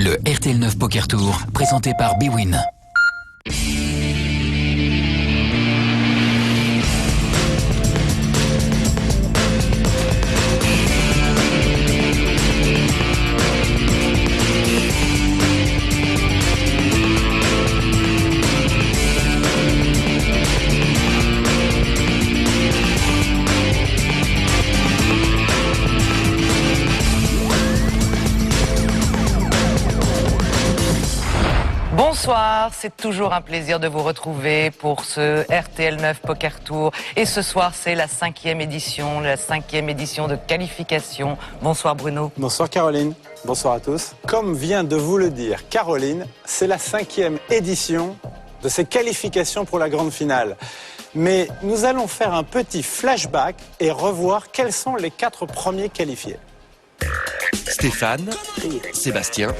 Le RTL 9 Poker Tour, présenté par bwin. Bonsoir, c'est toujours un plaisir de vous retrouver pour ce RTL 9 Poker Tour. Et ce soir, c'est la cinquième édition de qualification. Bonsoir Bruno. Bonsoir Caroline, bonsoir à tous. Comme vient de vous le dire Caroline, c'est la 5e édition de ces qualifications pour la grande finale. Mais nous allons faire un petit flashback et revoir quels sont les 4 premiers qualifiés. Stéphane, Sébastien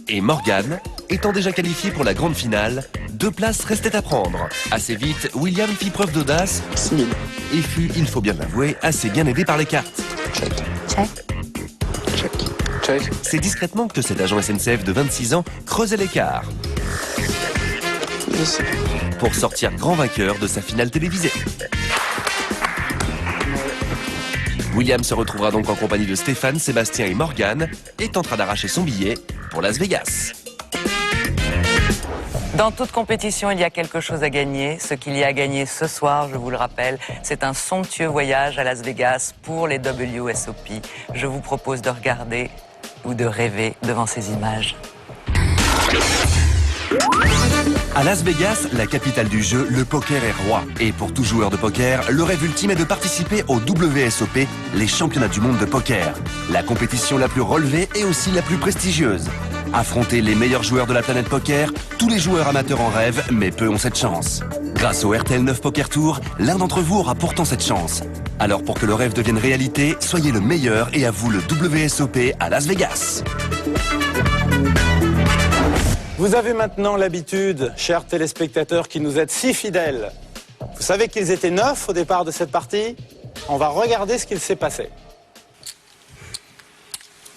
et Morgane étant déjà qualifiés pour la grande finale, 2 places restaient à prendre. Assez vite, William fit preuve d'audace et fut, il faut bien l'avouer, assez bien aidé par les cartes. Check. C'est discrètement que cet agent SNCF de 26 ans creusait l'écart pour sortir grand vainqueur de sa finale télévisée. William se retrouvera donc en compagnie de Stéphane, Sébastien et Morgane et tentera d'arracher son billet pour Las Vegas. Dans toute compétition, il y a quelque chose à gagner. Ce qu'il y a à gagner ce soir, je vous le rappelle, c'est un somptueux voyage à Las Vegas pour les WSOP. Je vous propose de regarder ou de rêver devant ces images. À Las Vegas, la capitale du jeu, le poker est roi. Et pour tout joueur de poker, le rêve ultime est de participer au WSOP, les championnats du monde de poker. La compétition la plus relevée et aussi la plus prestigieuse. Affronter les meilleurs joueurs de la planète poker, tous les joueurs amateurs en rêvent, mais peu ont cette chance. Grâce au RTL 9 Poker Tour, l'un d'entre vous aura pourtant cette chance. Alors pour que le rêve devienne réalité, soyez le meilleur et à vous le WSOP à Las Vegas. Vous avez maintenant l'habitude, chers téléspectateurs qui nous êtes si fidèles. Vous savez qu'ils étaient 9 au départ de cette partie. On va regarder ce qu'il s'est passé.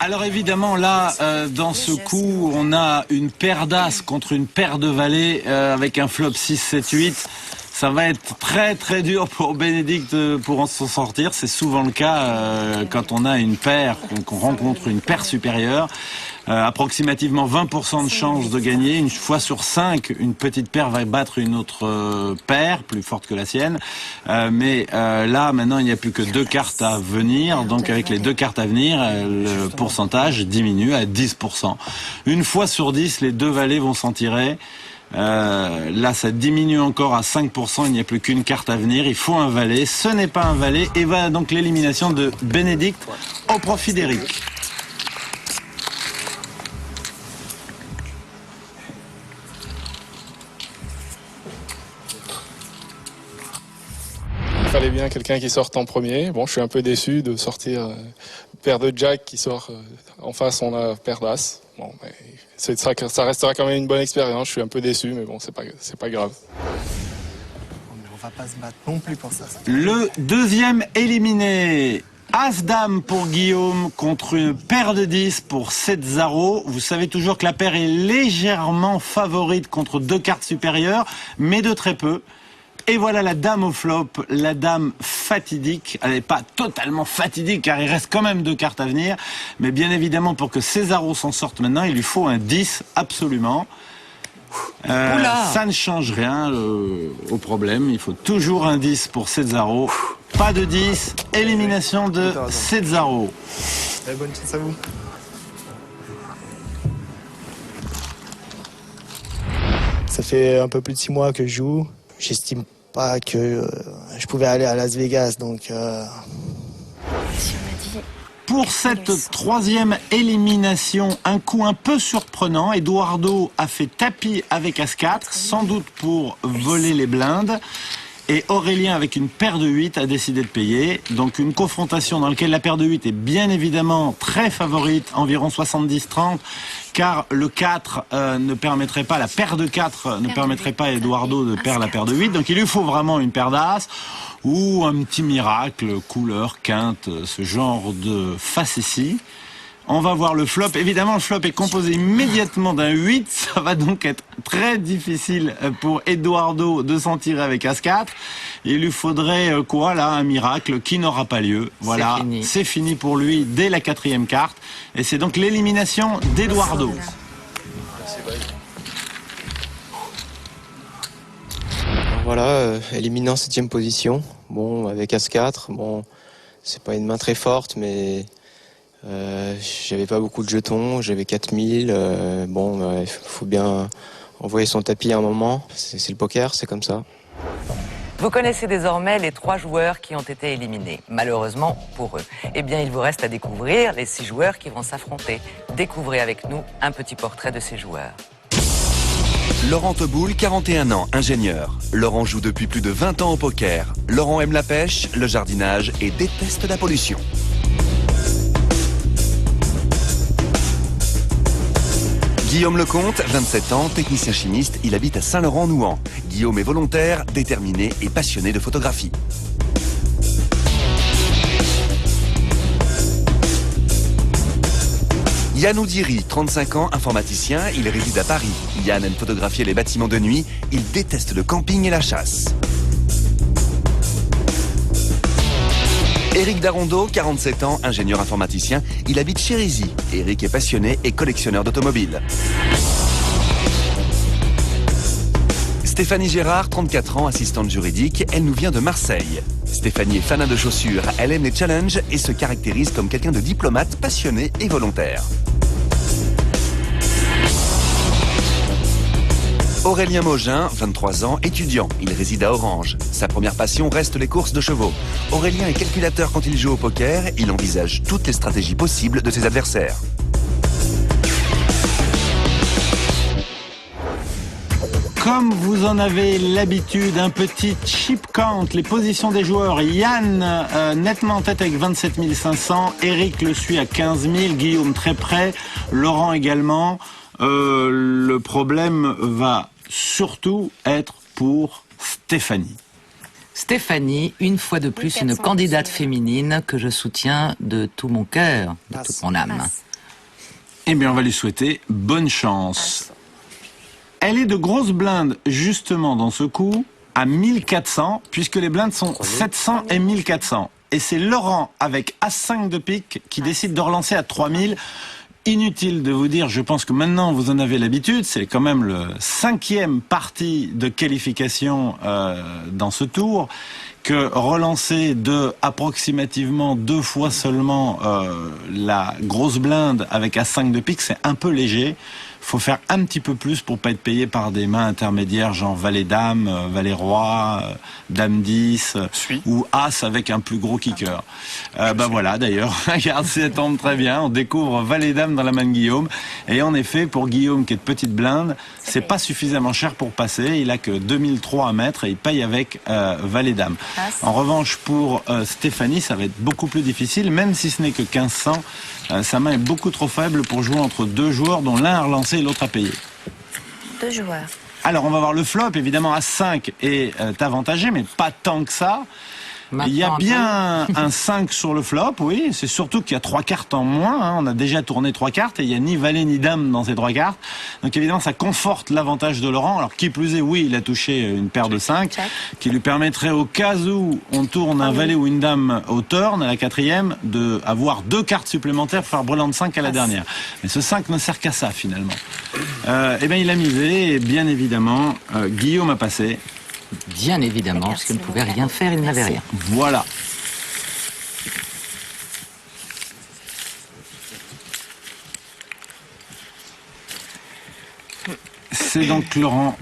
Alors évidemment là, dans ce coup, on a une paire d'as contre une paire de valets avec un flop 6, 7, 8. Ça va être très très dur pour Bénédicte pour s'en sortir. C'est souvent le cas quand on a une paire, qu'on rencontre une paire supérieure. Approximativement 20% de chances de gagner. Une fois sur 5, une petite paire va battre une autre paire, plus forte que la sienne. Mais là, maintenant, il n'y a plus que 2 cartes à venir. Donc avec les 2 cartes à venir, le pourcentage diminue à 10%. Une fois sur 10, les 2 valets vont s'en tirer. Là, ça diminue encore à 5%. Il n'y a plus qu'une carte à venir. Il faut un valet. Ce n'est pas un valet. Et voilà donc l'élimination de Bénédicte au profit d'Éric. Il fallait bien quelqu'un qui sorte en premier. Bon, je suis un peu déçu de sortir paire de jack qui sort en face, on a paire d'as. Bon, mais ça restera quand même une bonne expérience. Je suis un peu déçu, mais bon, c'est pas grave. On va pas se battre non plus pour ça. Le deuxième éliminé. As-Dame pour Guillaume contre une paire de 10 pour 7-0. Vous savez toujours que la paire est légèrement favorite contre 2 cartes supérieures, mais de très peu. Et voilà la dame au flop, la dame fatidique. Elle n'est pas totalement fatidique car il reste quand même 2 cartes à venir. Mais bien évidemment, pour que Césaro s'en sorte maintenant, il lui faut un 10 absolument. Ça ne change rien au problème. Il faut toujours un 10 pour Césaro. Pas de 10, élimination de Césaro. Bonne chance à vous. Ça fait un peu plus de 6 mois que je joue. J'estime pas que je pouvais aller à Las Vegas, donc... Pour cette 3e élimination, un coup un peu surprenant. Eduardo a fait tapis avec As-4, sans doute pour voler les blindes. Et Aurélien, avec une paire de 8, a décidé de payer. Donc une confrontation dans laquelle la paire de 8 est bien évidemment très favorite, environ 70-30, car le 4 ne permettrait pas, la paire de 4 ne permettrait pas à Eduardo de perdre la paire de 8. Donc il lui faut vraiment une paire d'as ou un petit miracle, couleur, quinte, ce genre de facétie. On va voir le flop. Évidemment, le flop est composé immédiatement d'un 8. Ça va donc être très difficile pour Eduardo de s'en tirer avec As-4. Il lui faudrait quoi là, un miracle qui n'aura pas lieu. Voilà, c'est fini pour lui dès la 4e carte. Et c'est donc l'élimination d'Eduardo. Voilà, éliminé en 7e position. Bon, avec As-4, bon, c'est pas une main très forte, mais j'avais pas beaucoup de jetons, j'avais 4000. Il faut bien envoyer son tapis à un moment. C'est le poker, c'est comme ça. Vous connaissez désormais les 3 joueurs qui ont été éliminés. Malheureusement pour eux. Eh bien, il vous reste à découvrir les 6 joueurs qui vont s'affronter. Découvrez avec nous un petit portrait de ces joueurs. Laurent Teboul, 41 ans, ingénieur. Laurent joue depuis plus de 20 ans au poker. Laurent aime la pêche, le jardinage et déteste la pollution. Guillaume Lecomte, 27 ans, technicien chimiste, il habite à Saint-Laurent-Nouan. Guillaume est volontaire, déterminé et passionné de photographie. Yann Oudiri, 35 ans, informaticien, il réside à Paris. Yann aime photographier les bâtiments de nuit, il déteste le camping et la chasse. Éric Darondeau, 47 ans, ingénieur informaticien, il habite Chérisy. Éric est passionné et collectionneur d'automobiles. Stéphanie Gérard, 34 ans, assistante juridique, elle nous vient de Marseille. Stéphanie est fan de chaussures, elle aime les challenges et se caractérise comme quelqu'un de diplomate, passionné et volontaire. Aurélien Mogin, 23 ans, étudiant. Il réside à Orange. Sa première passion reste les courses de chevaux. Aurélien est calculateur quand il joue au poker. Il envisage toutes les stratégies possibles de ses adversaires. Comme vous en avez l'habitude, un petit chip count, les positions des joueurs. Yann nettement en tête avec 27 500, Eric le suit à 15 000, Guillaume très près, Laurent également. Le problème va surtout être pour Stéphanie. Stéphanie, une fois de plus, une candidate féminine que je soutiens de tout mon cœur, de toute mon âme. Eh bien, on va lui souhaiter bonne chance. Elle est de grosse blinde, justement, dans ce coup, à 1400, puisque les blindes sont 700 et 1400. Et c'est Laurent, avec As-5 de pique, qui décide de relancer à 3000. Inutile de vous dire, je pense que maintenant vous en avez l'habitude, c'est quand même le 5e parti de qualification dans ce tour, que relancer de approximativement 2 fois seulement la grosse blinde avec As-5 de pique, c'est un peu léger. Faut faire un petit peu plus pour pas être payé par des mains intermédiaires, genre Valet-Dame, Valet-Roi, Dame-10, ou As avec un plus gros kicker. Voilà, d'ailleurs, regarde, ça tombe très bien. On découvre Valet-Dame dans la main de Guillaume. Et en effet, pour Guillaume, qui est de petite blinde, c'est pas suffisamment cher pour passer. Il a que 2003 à mettre et il paye avec Valet-Dame. En revanche, pour Stéphanie, ça va être beaucoup plus difficile, même si ce n'est que 1500. Sa main est beaucoup trop faible pour jouer entre 2 joueurs dont l'un a relancé et l'autre a payé. 2 joueurs. Alors on va voir le flop, évidemment As-5 est avantagé, mais pas tant que ça. Il y a bien un 5 sur le flop, oui, c'est surtout qu'il y a 3 cartes en moins, hein. On a déjà tourné 3 cartes et il n'y a ni valet ni dame dans ces 3 cartes. Donc évidemment ça conforte l'avantage de Laurent, alors qui plus est, oui, il a touché une paire de 5, qui lui permettrait au cas où on tourne un valet ou une dame au turn, à la 4e, d'avoir 2 cartes supplémentaires pour faire brelan de 5 à la dernière. Mais ce 5 ne sert qu'à ça finalement. Eh bien il a misé et bien évidemment, Guillaume a passé. Bien évidemment, parce qu'il ne pouvait rien faire, il n'avait rien. Voilà. C'est donc Laurent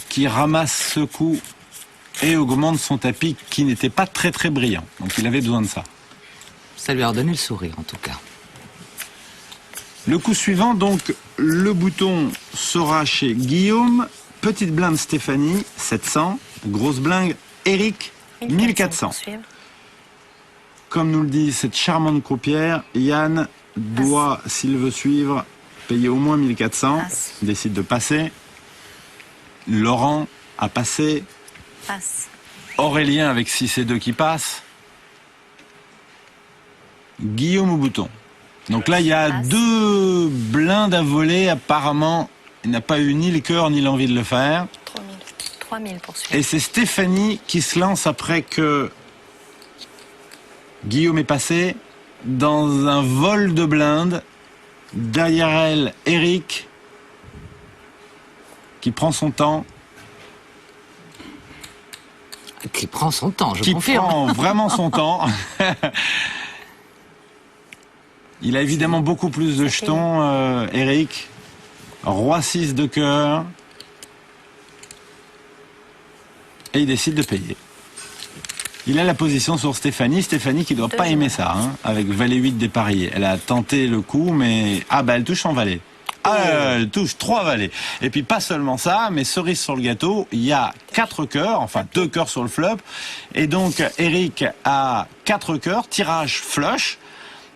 qui ramasse ce coup et augmente son tapis qui n'était pas très très brillant. Donc il avait besoin de ça. Ça lui a redonné le sourire en tout cas. Le coup suivant, donc, le bouton sera chez Guillaume. Petite blinde Stéphanie, 700. Grosse blinde Eric, 1400. Comme nous le dit cette charmante croupière, Yann doit, s'il veut suivre, payer au moins 1400. Il décide de passer. Laurent a passé. Aurélien avec 6 et 2 qui passe. Guillaume au bouton. Donc là, il y a 2 blindes à voler. Apparemment, il n'a pas eu ni le cœur ni l'envie de le faire. 3000 pour celui-là. Et c'est Stéphanie qui se lance après que Guillaume est passé dans un vol de blindes. Derrière elle, Eric qui prend son temps. Qui prend son temps, je Qui confirme. prend vraiment son temps. Il a évidemment beaucoup plus de jetons, Eric. Roi 6 de cœur. Et il décide de payer. Il a la position sur Stéphanie. Stéphanie qui doit pas aimer ça, hein, avec valet 8 dépareillé. Elle a tenté le coup, mais... Ah bah elle touche en valet. Ah, elle touche 3 valets. Et puis pas seulement ça, mais cerise sur le gâteau, il y a 4 cœurs, enfin 2 cœurs sur le flop. Et donc Eric a 4 cœurs, tirage flush.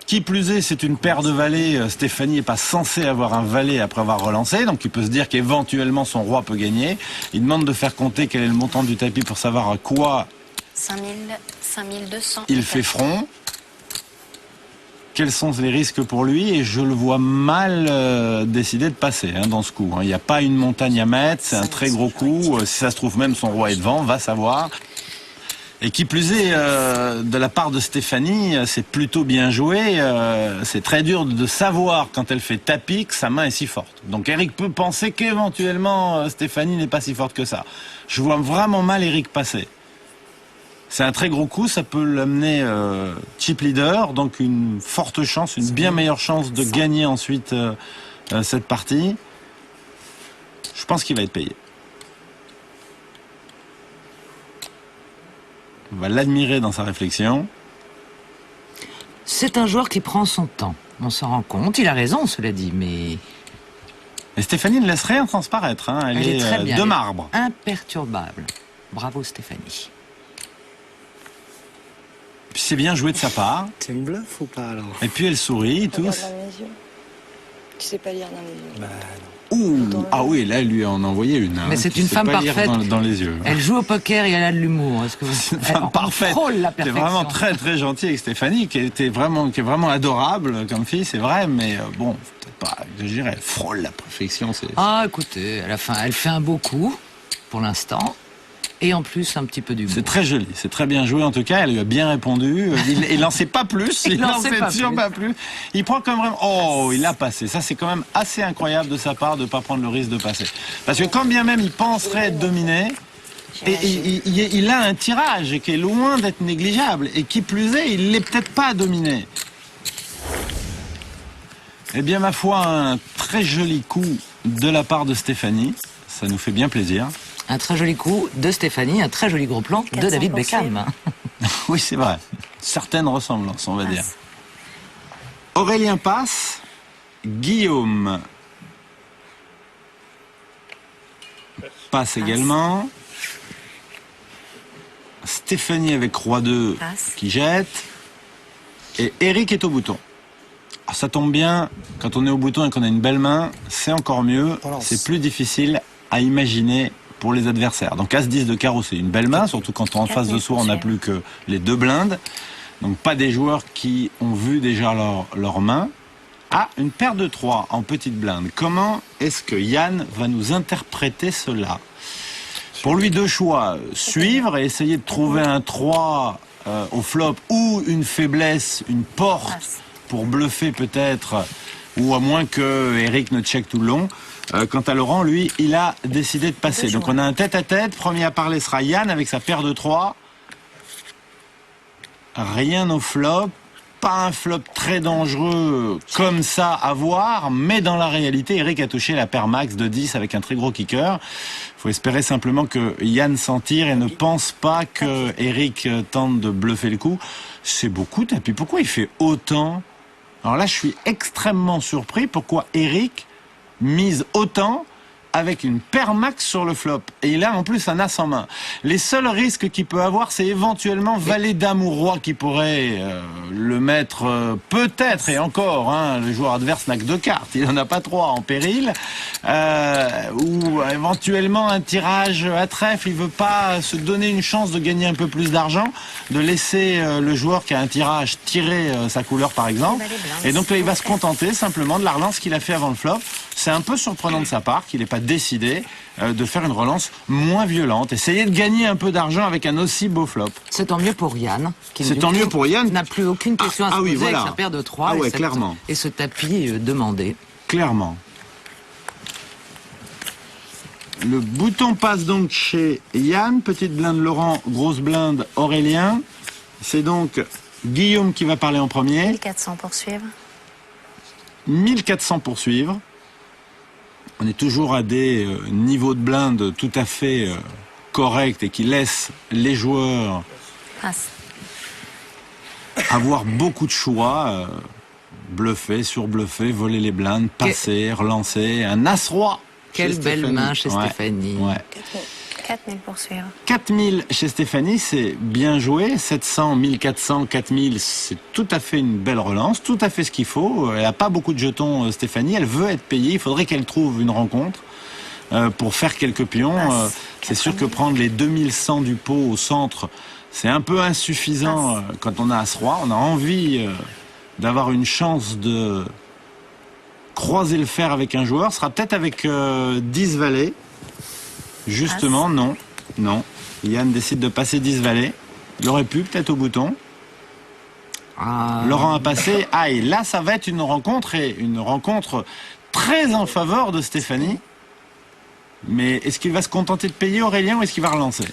Qui plus est, c'est une paire de valets. Stéphanie n'est pas censée avoir un valet après avoir relancé, donc il peut se dire qu'éventuellement son roi peut gagner. Il demande de faire compter quel est le montant du tapis pour savoir à quoi 5200. il fait front. Quels sont les risques pour lui? Et je le vois mal décider de passer dans ce coup. Il n'y a pas une montagne à mettre, c'est un très gros coup. Si ça se trouve, même son roi est devant, va savoir. Et qui plus est, de la part de Stéphanie, c'est plutôt bien joué. C'est très dur de savoir quand elle fait tapis que sa main est si forte. Donc Eric peut penser qu'éventuellement Stéphanie n'est pas si forte que ça. Je vois vraiment mal Eric passer. C'est un très gros coup, ça peut l'amener chip leader, donc une forte chance, une bien meilleure chance de gagner ensuite cette partie. Je pense qu'il va être payé. On va l'admirer dans sa réflexion. C'est un joueur qui prend son temps. On s'en rend compte. Il a raison, cela dit, mais... Et Stéphanie ne laisse rien transparaître. Hein. Elle est très bien, de elle est marbre. Imperturbable. Bravo, Stéphanie. Puis c'est bien joué de sa part. C'est une bluff ou pas alors? Et puis elle sourit, tous. Regarde dans mes yeux. Tu sais pas lire dans les yeux. Ouh, ah oui, là, elle lui en a envoyé une. Mais c'est une femme parfaite. Dans les yeux. Elle joue au poker et elle a de l'humour. Est-ce que vous... C'est une femme parfaite. frôle la C'est perfection. vraiment très très gentil avec Stéphanie, qui est vraiment adorable comme fille, c'est vrai, mais bon, peut-être pas exagéré. Elle frôle la perfection. Ah, écoutez, à la fin, elle fait un beau coup, pour l'instant. Et en plus, un petit peu d'humour. C'est très joli, c'est très bien joué en tout cas, elle lui a bien répondu. Il n'en sait pas plus, il n'en sait toujours pas plus. Il prend quand même vraiment... Oh, il a passé. Ça, c'est quand même assez incroyable de sa part de ne pas prendre le risque de passer. Parce que quand bien même il penserait être dominé, et il a un tirage qui est loin d'être négligeable. Et qui plus est, il n'est peut-être pas dominé. Eh bien, ma foi, un très joli coup de la part de Stéphanie. Ça nous fait bien plaisir. Un très joli coup de Stéphanie, un très joli gros plan de David Beckham. Oui, c'est vrai. Certaines ressemblances, on va dire. Aurélien passe. Guillaume passe également. Stéphanie avec Roi 2 qui jette. Et Eric est au bouton. Alors, ça tombe bien, quand on est au bouton et qu'on a une belle main, c'est encore mieux. C'est plus difficile à imaginer pour les adversaires. Donc As-10 de carreau, c'est une belle main, surtout quand en face de soi, on n'a plus que les 2 blindes. Donc pas des joueurs qui ont vu déjà leur main. Ah, une paire de 3 en petite blinde. Comment est-ce que Yann va nous interpréter cela? Pour lui, 2 choix. Suivre et essayer de trouver un 3 au flop ou une faiblesse, une porte pour bluffer peut-être, ou à moins que Eric ne check tout le long. Quant à Laurent, lui, il a décidé de passer. Donc on a un tête-à-tête. Premier à parler sera Yann avec sa paire de 3. Rien au flop. Pas un flop très dangereux comme ça à voir, mais dans la réalité, Eric a touché la paire max de 10 avec un très gros kicker. Il faut espérer simplement que Yann s'en tire et ne pense pas que Eric tente de bluffer le coup. C'est beaucoup tapis. Pourquoi il fait autant? Alors là, je suis extrêmement surpris. Pourquoi Eric mise autant avec une paire max sur le flop. Et il a en plus un as en main. Les seuls risques qu'il peut avoir, c'est éventuellement valet dame ou roi qui pourrait le mettre peut-être, et encore, hein, le joueur adverse n'a que 2 cartes, il n'en a pas 3 en péril, ou éventuellement un tirage à trèfle, il veut pas se donner une chance de gagner un peu plus d'argent, de laisser le joueur qui a un tirage tirer sa couleur par exemple, et donc là il va se contenter simplement de la relance qu'il a fait avant le flop. C'est un peu surprenant de sa part qu'il n'ait pas décidé de faire une relance moins violente, essayer de gagner un peu d'argent avec un aussi beau flop. C'est tant mieux pour Yann. Qui C'est tant mieux pour Yann. N'a plus aucune question à se poser voilà. avec sa paire de 3 ouais, clairement. Et ce tapis demandé. Clairement. Le bouton passe donc chez Yann, petite blinde Laurent, grosse blinde Aurélien. C'est donc Guillaume qui va parler en premier. 1400 pour suivre. 1400 pour suivre. On est toujours à des niveaux de blinde tout à fait corrects et qui laissent les joueurs Passe. avoir beaucoup de choix. Bluffer, surbluffer, voler les blindes, passer, relancer. Un as-roi. Quelle belle main chez Stéphanie. Ouais. 4000 pour suivre. 4000 chez Stéphanie, c'est bien joué. 700, 1400, 4000, c'est tout à fait une belle relance, tout à fait ce qu'il faut. Elle n'a pas beaucoup de jetons, Stéphanie. Elle veut être payée. Il faudrait qu'elle trouve une rencontre pour faire quelques pions. C'est sûr que prendre les 2100 du pot au centre, c'est un peu insuffisant quand on a As-Roi. On a envie d'avoir une chance de croiser le fer avec un joueur. Ce sera peut-être avec 10 valets. Justement, non. Yann décide de passer 10 valets. Il aurait pu, peut-être au bouton. Laurent a passé. Et là, ça va être une rencontre, et une rencontre très en faveur de Stéphanie. Mais est-ce qu'il va se contenter de payer Aurélien ou est-ce qu'il va relancer?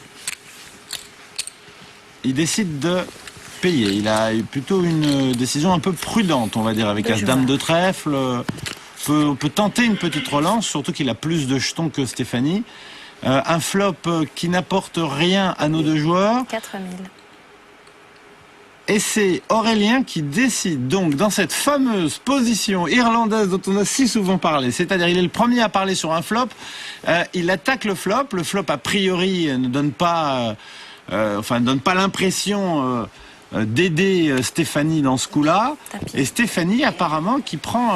Il décide de payer. Il a eu plutôt une décision un peu prudente, on va dire, avec As-Dame de trèfle. On peut tenter une petite relance, surtout qu'il a plus de jetons que Stéphanie. Un flop qui n'apporte rien à nos deux joueurs. 4000. Et c'est Aurélien qui décide donc dans cette fameuse position irlandaise dont on a si souvent parlé. C'est-à-dire il est le premier à parler sur un flop. Il attaque le flop. Le flop a priori ne donne pas, ne donne pas l'impression d'aider Stéphanie dans ce coup-là. Et Stéphanie, apparemment, qui prend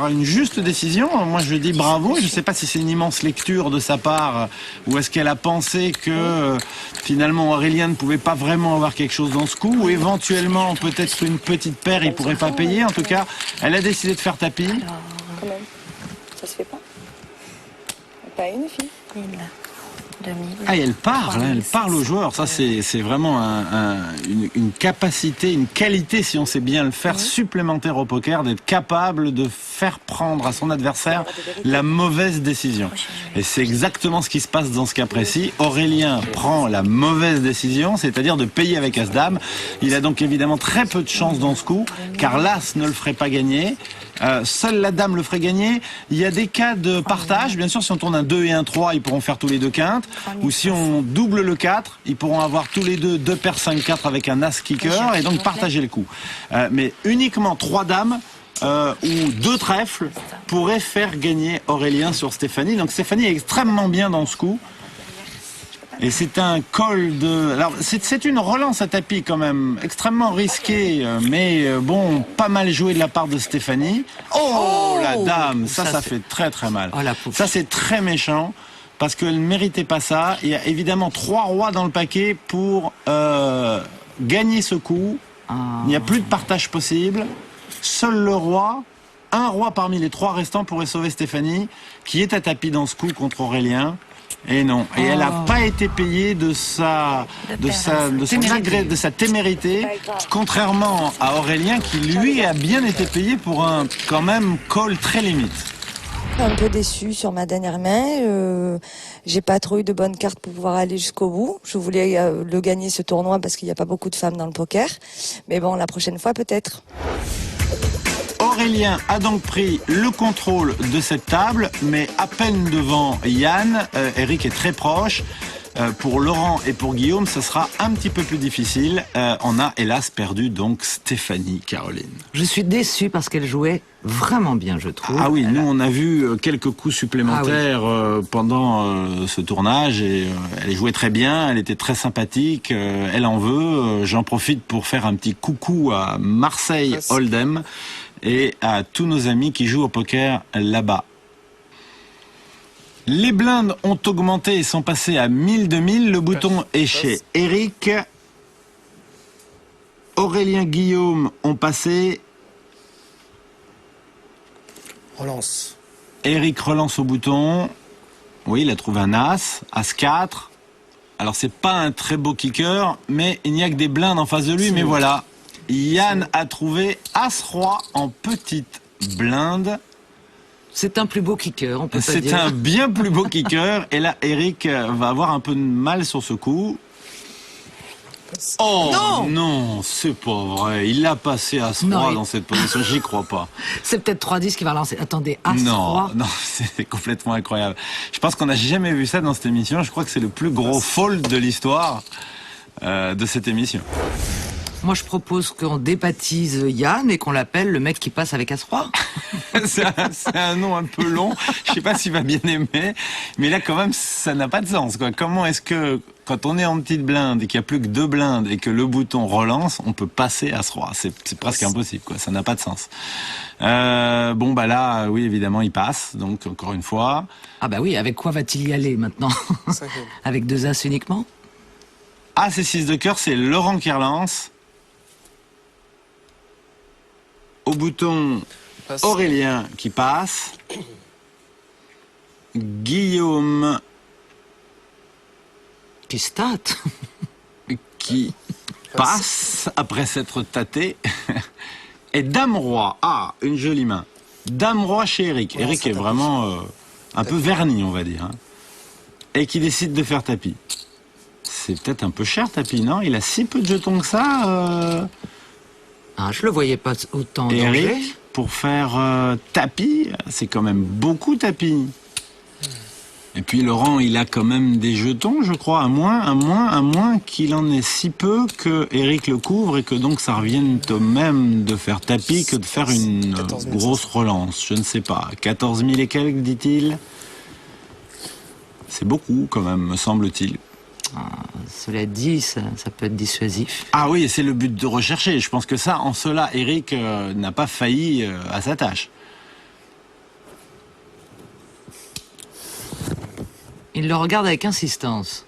une juste décision. Moi, je lui dis bravo. Je ne sais pas si c'est une immense lecture de sa part ou est-ce qu'elle a pensé que finalement Aurélien ne pouvait pas vraiment avoir quelque chose dans ce coup, ou éventuellement peut-être une petite paire, il pourrait pas payer. En tout cas, elle a décidé de faire tapis. Alors, quand même, ça se fait pas. Pas une fille. 1000. 2000. Elle parle aux joueurs. Ça, c'est vraiment une capacité, une qualité, si on sait bien le faire, supplémentaire au poker, d'être capable de faire prendre à son adversaire la mauvaise décision. Et c'est exactement ce qui se passe dans ce cas précis. Aurélien prend la mauvaise décision, c'est-à-dire de payer avec As-Dame. Il a donc évidemment très peu de chance dans ce coup, car l'As ne le ferait pas gagner. Seule la dame le ferait gagner. Il y a des cas de partage. Bien sûr, si on tourne un 2 et un 3, ils pourront faire tous les deux quintes. Ou si on double le 4, ils pourront avoir tous les deux paires 5-4 avec un as kicker et donc partager le coup. Mais uniquement 3 dames ou 2 trèfles pourraient faire gagner Aurélien sur Stéphanie. Donc Stéphanie est extrêmement bien dans ce coup. Et c'est un call de... Alors, c'est une relance à tapis quand même, extrêmement risquée, mais bon, pas mal joué de la part de Stéphanie. Oh, la dame, ça fait très très mal. Ça, c'est très méchant, parce qu'elle ne méritait pas ça. Il y a évidemment 3 rois dans le paquet pour gagner ce coup. Il n'y a plus de partage possible. Seul le roi, un roi parmi les 3 restants pourrait sauver Stéphanie, qui est à tapis dans ce coup contre Aurélien. Et non, et elle n'a pas été payée de sa témérité, contrairement à Aurélien qui lui a bien été payé pour un quand même call très limite. Un peu déçu sur ma dernière main. J'ai pas trop eu de bonnes cartes pour pouvoir aller jusqu'au bout. Je voulais le gagner ce tournoi parce qu'il n'y a pas beaucoup de femmes dans le poker. Mais bon, la prochaine fois peut-être. Aurélien a donc pris le contrôle de cette table, mais à peine devant Yann. Eric est très proche. Pour Laurent et pour Guillaume, ce sera un petit peu plus difficile. On a hélas perdu donc Stéphanie, Caroline. Je suis déçue parce qu'elle jouait vraiment bien, je trouve. Ah oui, nous on a vu quelques coups supplémentaires pendant ce tournage et elle jouait très bien, elle était très sympathique, elle en veut. J'en profite pour faire un petit coucou à Marseille Hold'em et à tous nos amis qui jouent au poker là-bas. Les blindes ont augmenté et sont passées à 1000, 2000. Le bouton est chez Eric. Aurélien, Guillaume ont passé. Relance. Eric relance au bouton. Oui, il a trouvé un As. As 4. Alors, c'est pas un très beau kicker, mais il n'y a que des blindes en face de lui. Mais voilà. Yann a trouvé As Roi en petite blinde. C'est un plus beau kicker, on peut pas dire. C'est un bien plus beau kicker. Et là, Eric va avoir un peu de mal sur ce coup. Oh non, c'est pas vrai. Il l'a passé à As-Roi dans cette position. J'y crois pas. C'est peut-être 3-10 qui va lancer. Attendez, As-Roi. Non, c'est complètement incroyable. Je pense qu'on n'a jamais vu ça dans cette émission. Je crois que c'est le plus gros fold de l'histoire de cette émission. Moi, je propose qu'on débaptise Yann et qu'on l'appelle le mec qui passe avec As-Roi. C'est un nom un peu long. Je sais pas s'il va bien aimer. Mais là, quand même, ça n'a pas de sens, quoi. Comment est-ce que, quand on est en petite blinde et qu'il n'y a plus que 2 blindes et que le bouton relance, on peut passer As-Roi? C'est presque impossible, quoi. Ça n'a pas de sens. Bon, bah là, oui, évidemment, il passe. Donc, encore une fois. Ah bah oui, avec quoi va-t-il y aller maintenant? Avec 2 As uniquement? As et 6 de cœur, c'est Laurent qui relance. Au bouton, Aurélien qui passe. Guillaume qui se tâte. Qui passe après s'être tâté. Et Dame-Roi. Ah, une jolie main. Dame-Roi chez Eric. Eric est vraiment un peu verni, on va dire. Hein. Et qui décide de faire tapis. C'est peut-être un peu cher, tapis, non? Il a si peu de jetons que ça. Ah, je le voyais pas autant en danger. Eric, pour faire tapis, c'est quand même beaucoup tapis. Et puis Laurent, il a quand même des jetons, je crois, à moins qu'il en ait si peu que Eric le couvre et que donc ça revienne au même de faire tapis que de faire une grosse relance. Je ne sais pas. 14 000 et quelques, dit-il. C'est beaucoup quand même, me semble-t-il. Cela dit, ça peut être dissuasif. Ah oui, c'est le but de rechercher. Je pense que ça, en cela, Eric n'a pas failli à sa tâche. Il le regarde avec insistance.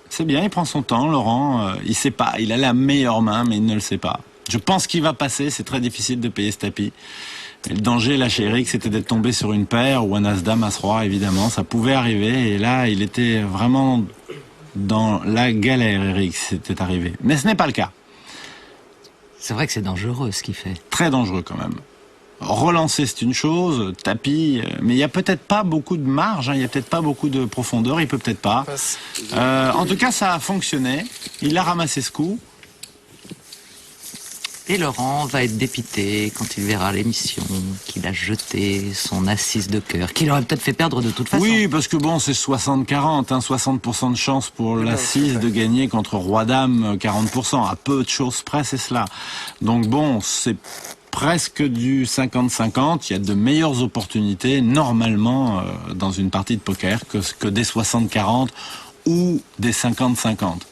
C'est bien, il prend son temps, Laurent. Il sait pas, il a la meilleure main, mais il ne le sait pas. Je pense qu'il va passer, c'est très difficile de payer ce tapis. Et le danger, là, chez Eric, c'était d'être tombé sur une paire ou un As-Dame, As-Roi, évidemment. Ça pouvait arriver, et là, il était vraiment dans la galère, Eric, c'était arrivé. Mais ce n'est pas le cas. C'est vrai que c'est dangereux, ce qu'il fait. Très dangereux, quand même. Relancer, c'est une chose, tapis, mais il n'y a peut-être pas beaucoup de marge, hein, il n'y a peut-être pas beaucoup de profondeur, il peut peut-être pas. En tout cas, ça a fonctionné. Il a ramassé ce coup. Et Laurent va être dépité quand il verra l'émission, qu'il a jeté son assise de cœur, qu'il aurait peut-être fait perdre de toute façon. Oui, parce que bon, c'est 60-40, hein, 60% de chance pour l'assise de gagner contre Roi-Dame, 40%. À peu de choses près, c'est cela. Donc bon, c'est presque du 50-50. Il y a de meilleures opportunités, normalement, dans une partie de poker que des 60-40 ou des 50-50.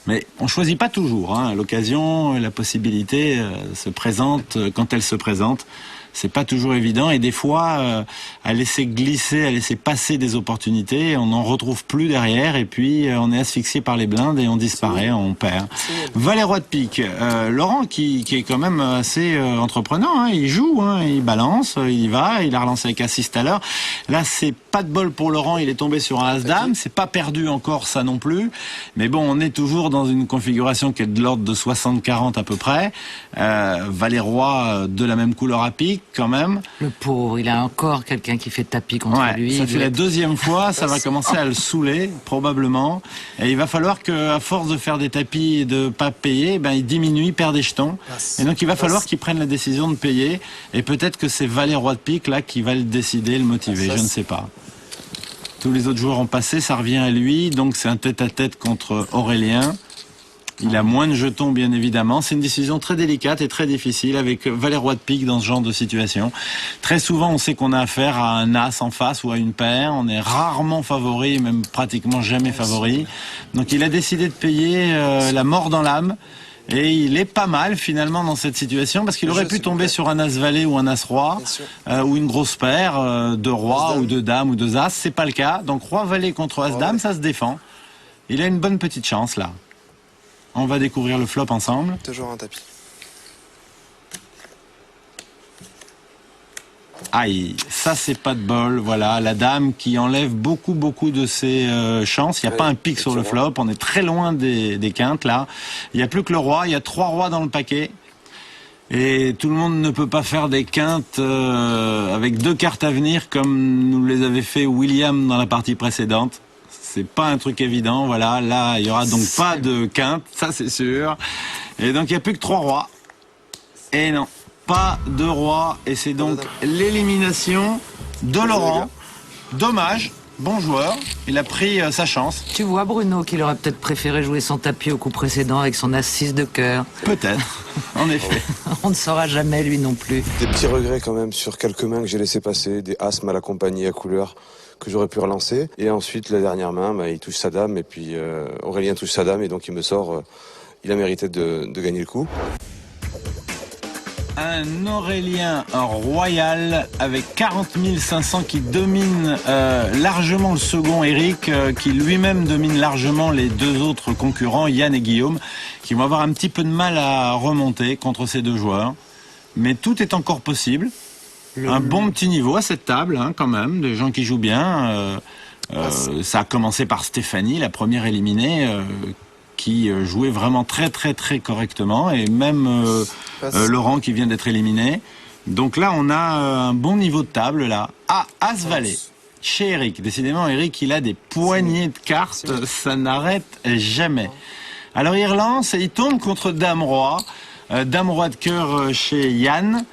Mais on choisit pas toujours. Hein. L'occasion, la possibilité se présente quand elle se présente. C'est pas toujours évident et des fois, à laisser glisser, à laisser passer des opportunités, on n'en retrouve plus derrière et puis on est asphyxié par les blindes et on disparaît, on perd. Valet roi de pique. Laurent qui est quand même assez entreprenant, hein. Il joue, hein, il balance, il y va, il a relancé avec As-6 tout à l'heure. Là, c'est pas de bol pour Laurent, il est tombé sur un As-Dame, c'est pas perdu encore ça non plus. Mais bon, on est toujours dans une configuration qui est de l'ordre de 60-40 à peu près. Valet roi de la même couleur à pique. Quand même. Le pauvre, il a encore quelqu'un qui fait tapis contre lui. Ça fait la deuxième fois, ça va commencer à le saouler, probablement. Et il va falloir qu'à force de faire des tapis et de pas payer, ben, il diminue, il perd des jetons. Et donc il va falloir qu'il prenne la décision de payer. Et peut-être que c'est Valet roi de pique là qui va le décider, le motiver, je ne sais pas. Tous les autres joueurs ont passé, ça revient à lui. Donc c'est un tête-à-tête contre Aurélien. Il a moins de jetons, bien évidemment. C'est une décision très délicate et très difficile avec valet roi de pique dans ce genre de situation. Très souvent, on sait qu'on a affaire à un as en face ou à une paire. On est rarement favori, même pratiquement jamais favori. Donc il a décidé de payer la mort dans l'âme. Et il est pas mal finalement dans cette situation parce qu'il aurait pu tomber sur un as-valet ou un as-roi ou une grosse paire de roi ou de dame ou de as. C'est pas le cas. Donc roi-valet contre as-dame, ça se défend. Il a une bonne petite chance là. On va découvrir le flop ensemble. Toujours un tapis. Aïe, ça c'est pas de bol. Voilà, la dame qui enlève beaucoup de ses chances. Il n'y a pas un pic sur le flop. On est très loin des quintes là. Il n'y a plus que le roi. Il y a 3 rois dans le paquet. Et tout le monde ne peut pas faire des quintes avec 2 cartes à venir comme nous les avait fait William dans la partie précédente. C'est pas un truc évident, voilà. Là, il y aura donc pas de quinte, ça c'est sûr. Et donc, il n'y a plus que 3 rois. Et non, pas de roi. Et c'est donc l'élimination de Laurent. Dommage, bon joueur. Il a pris sa chance. Tu vois, Bruno, qu'il aurait peut-être préféré jouer son tapis au coup précédent avec son as-6 de cœur. Peut-être, en effet. On ne saura jamais, lui non plus. Des petits regrets quand même sur quelques mains que j'ai laissé passer, des as mal accompagnés à couleur que j'aurais pu relancer. Et ensuite, la dernière main, il touche sa dame et puis Aurélien touche sa dame et donc il me sort. Il a mérité de gagner le coup. Un Aurélien royal avec 40 500 qui domine largement le second Eric, qui lui-même domine largement les 2 autres concurrents, Yann et Guillaume, qui vont avoir un petit peu de mal à remonter contre ces 2 joueurs. Mais tout est encore possible. Un bon petit niveau à cette table, hein, quand même, des gens qui jouent bien. Ça a commencé par Stéphanie, la première éliminée, qui jouait vraiment très correctement, et même Laurent qui vient d'être éliminé. Donc là, on a un bon niveau de table, là. Ah, As-Valet, chez Eric. Décidément, Eric, il a des poignées de cartes, ça n'arrête jamais. Alors il relance et il tombe contre Dame-Roi. Dame-Roi de cœur chez Yann,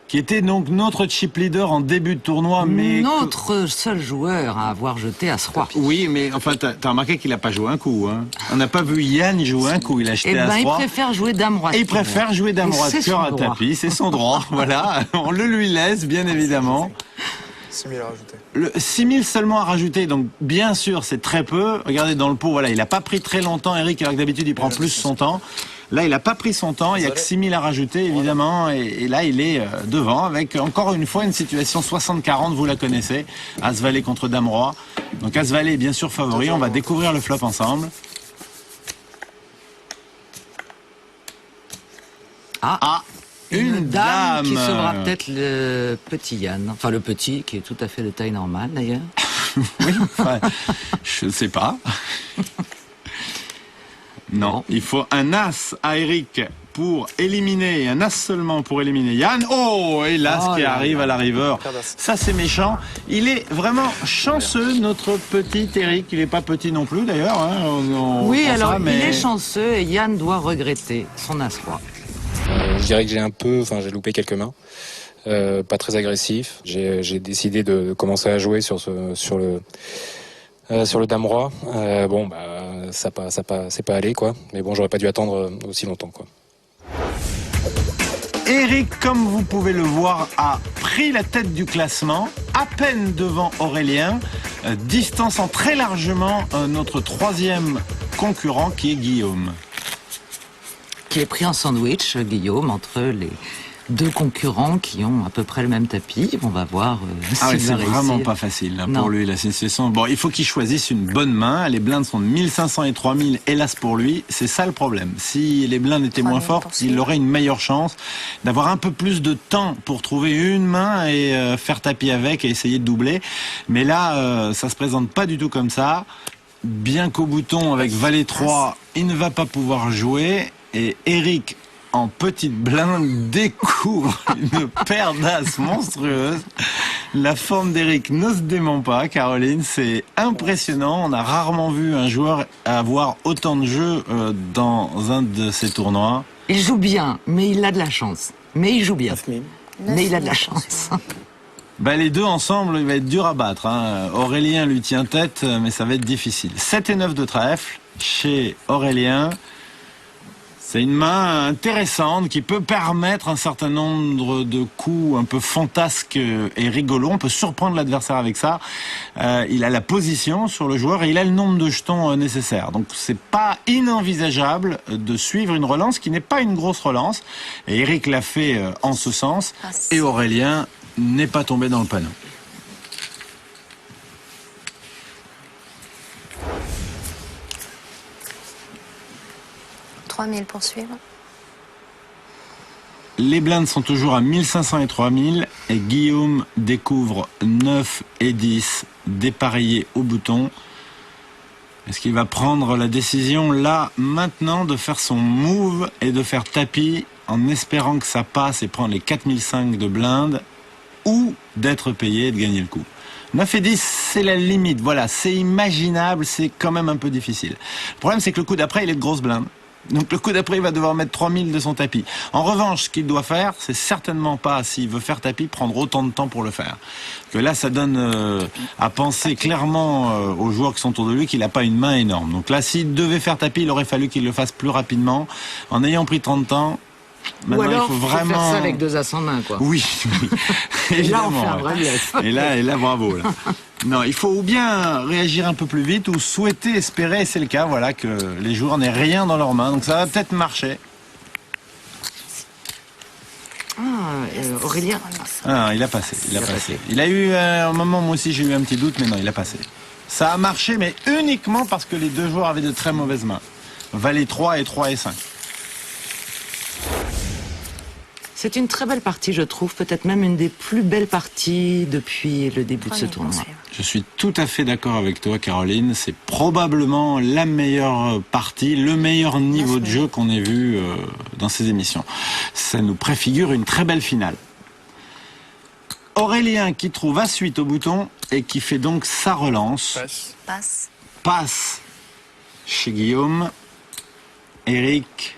qui était donc notre chip leader en début de tournoi, mais... Notre seul joueur à avoir jeté As-Roi. Oui, mais enfin, t'as remarqué qu'il n'a pas joué un coup, hein. On n'a pas vu Yann jouer un coup, il a acheté As-Roi. Il préfère jouer Dame-Roi. Et il préfère jouer Dame-Roi de cœur à tapis, c'est son droit, voilà. On le lui laisse, bien évidemment. 6 000 à rajouter. 6 000 seulement à rajouter, donc bien sûr c'est très peu. Regardez dans le pot, voilà, il n'a pas pris très longtemps, Eric, alors que d'habitude il prend plus son temps. Là, il n'a pas pris son temps, il n'y a que 6 000 à rajouter, évidemment, et là, il est devant, avec encore une fois une situation 60-40, vous la connaissez, As-Valet contre Dame-Roi. Donc As-Valet est bien sûr favori, on va découvrir le flop ensemble. Ah, une dame qui dame sauvera peut-être le petit Yann, enfin le petit, qui est tout à fait de taille normale d'ailleurs. Oui, enfin, je ne sais pas. Non, il faut un as à Eric pour éliminer, un as seulement pour éliminer Yann. Oh, et l'as qui arrive à la river. Ça, c'est méchant. Il est vraiment chanceux, notre petit Eric. Il n'est pas petit non plus, d'ailleurs. Hein. Oui, alors, il est chanceux et Yann doit regretter son as-roi. Je dirais que j'ai loupé quelques mains. Pas très agressif. J'ai décidé de commencer à jouer sur le Dame-Roi. C'est pas allé, quoi. Mais bon, j'aurais pas dû attendre aussi longtemps, quoi. Eric, comme vous pouvez le voir, a pris la tête du classement, à peine devant Aurélien, distançant très largement notre 3e concurrent qui est Guillaume. Qui est pris en sandwich, Guillaume, entre les 2 concurrents qui ont à peu près le même tapis. On va voir s'il c'est va réussir. vraiment pas facile là, pour lui, la situation. Bon, il faut qu'il choisisse une bonne main. Les blindes sont de 1500 et 3000, hélas pour lui. C'est ça le problème. Si les blindes étaient moins fortes, il aurait une meilleure chance d'avoir un peu plus de temps pour trouver une main et faire tapis avec et essayer de doubler. Mais là, ça se présente pas du tout comme ça. Bien qu'au bouton, avec Valet 3, il ne va pas pouvoir jouer. Et Eric, en petite blinde, découvre une paire d'as monstrueuse. La forme d'Eric ne se dément pas, Caroline, c'est impressionnant. On a rarement vu un joueur avoir autant de jeux dans un de ces tournois. Il joue bien, mais il a de la chance. Mais il joue bien. Mais il a de la chance. Ben, les deux ensemble, il va être dur à battre. Hein. Aurélien lui tient tête, mais ça va être difficile. 7 et 9 de trèfle chez Aurélien. C'est une main intéressante qui peut permettre un certain nombre de coups un peu fantasques et rigolos. On peut surprendre l'adversaire avec ça. Il a la position sur le joueur et il a le nombre de jetons nécessaires. Donc c'est pas inenvisageable de suivre une relance qui n'est pas une grosse relance. Et Eric l'a fait en ce sens. Et Aurélien n'est pas tombé dans le panneau. 3000 pour suivre. Les blindes sont toujours à 1500 et 3000 et Guillaume découvre 9 et 10 dépareillés au bouton. Est-ce qu'il va prendre la décision là, maintenant, de faire son move et de faire tapis en espérant que ça passe et prendre les 4005 de blindes ou d'être payé et de gagner le coup? 9 et 10, c'est la limite. Voilà, c'est imaginable, c'est quand même un peu difficile. Le problème, c'est que le coup d'après, il est de grosse blinde. Donc le coup d'après, il va devoir mettre 3000 de son tapis. En revanche, ce qu'il doit faire, c'est certainement pas, s'il veut faire tapis, prendre autant de temps pour le faire. Que là, ça donne à penser clairement aux joueurs qui sont autour de lui qu'il n'a pas une main énorme. Donc là, s'il devait faire tapis, il aurait fallu qu'il le fasse plus rapidement. En ayant pris 30 ans, maintenant, ou alors, il faut vraiment faire ça avec 2 as en main, quoi. Oui, oui. Et là, on Évidemment, fait un vrai bluff. Et là, bravo. Là. Non, il faut ou bien réagir un peu plus vite ou souhaiter, espérer, et c'est le cas, voilà, que les joueurs n'aient rien dans leurs mains. Donc ça va peut-être marcher. Aurélien. Ah, il a passé, il a passé. Il a eu un moment, moi aussi j'ai eu un petit doute, mais non, il a passé. Ça a marché, mais uniquement parce que les deux joueurs avaient de très mauvaises mains. Valet 3 et 3 et 5. C'est une très belle partie, je trouve, peut-être même une des plus belles parties depuis le début de ce tournoi. Je suis tout à fait d'accord avec toi, Caroline. C'est probablement la meilleure partie, le meilleur niveau de jeu qu'on ait vu dans ces émissions. Ça nous préfigure une très belle finale. Aurélien qui trouve As-8 au bouton et qui fait donc sa relance. Passe. Passe chez Guillaume. Eric,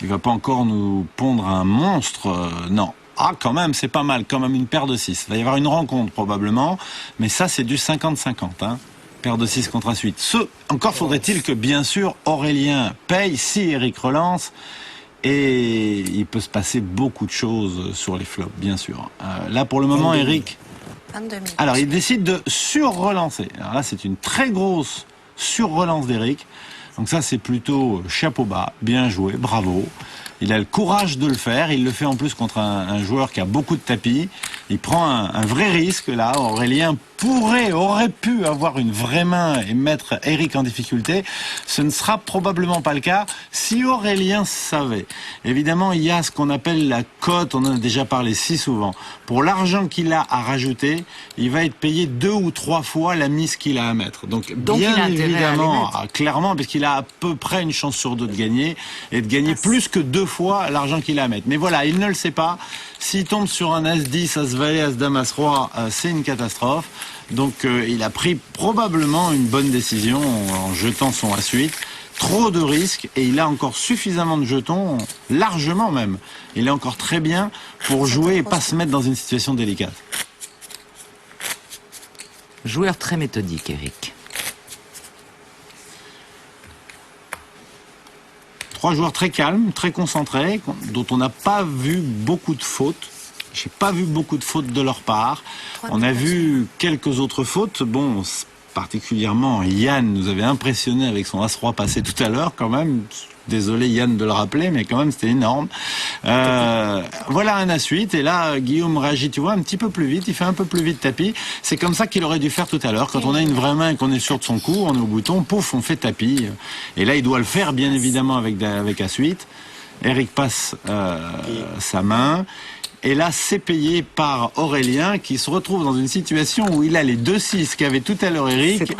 il va pas encore nous pondre un monstre, non. Ah, quand même, c'est pas mal, quand même une paire de 6. Il va y avoir une rencontre probablement, mais ça c'est du 50-50. Hein. Paire de 6 contre As-8. Encore faudrait-il que, bien sûr, Aurélien paye si Eric relance. Et il peut se passer beaucoup de choses sur les flops, bien sûr. Là, pour le moment, Eric... 22 000. Alors, il décide de sur-relancer. Alors là, c'est une très grosse sur-relance d'Eric. Donc ça, c'est plutôt chapeau bas, bien joué, bravo. Il a le courage de le faire. Il le fait en plus contre un joueur qui a beaucoup de tapis. Il prend un vrai risque, là. Aurélien aurait pu avoir une vraie main et mettre Eric en difficulté. Ce ne sera probablement pas le cas si Aurélien savait. Évidemment, il y a ce qu'on appelle la cote. On en a déjà parlé si souvent. Pour l'argent qu'il a à rajouter, il va être payé 2 ou 3 fois la mise qu'il a à mettre. Donc bien évidemment, clairement, parce qu'il a à peu près une chance sur 2 de gagner et de gagner plus que 2 fois l'argent qu'il a à mettre. Mais voilà, il ne le sait pas. S'il tombe sur un As-10, As-Valet, As-Dame, As-Roi, c'est une catastrophe. Donc il a pris probablement une bonne décision en jetant son As-8. Trop de risques et il a encore suffisamment de jetons, largement même. Il est encore très bien pour jouer et pas se mettre dans une situation délicate. Joueur très méthodique, Eric. 3 joueurs très calmes, très concentrés, dont on n'a pas vu beaucoup de fautes. J'ai pas vu beaucoup de fautes de leur part. On a vu quelques autres fautes. Bon, particulièrement Yann nous avait impressionné avec son As-Roi passé tout à l'heure quand même. Désolé Yann de le rappeler, mais quand même c'était énorme. Voilà un As-8 et là Guillaume réagit, tu vois, un petit peu plus vite. Il fait un peu plus vite tapis. C'est comme ça qu'il aurait dû faire tout à l'heure. Quand on a une vraie main et qu'on est sûr de son coup, on est au bouton, pouf, on fait tapis. Et là il doit le faire bien évidemment avec As-8. Eric passe sa main. Et là, c'est payé par Aurélien qui se retrouve dans une situation où il a les 2-6 qu'avait tout à l'heure Eric.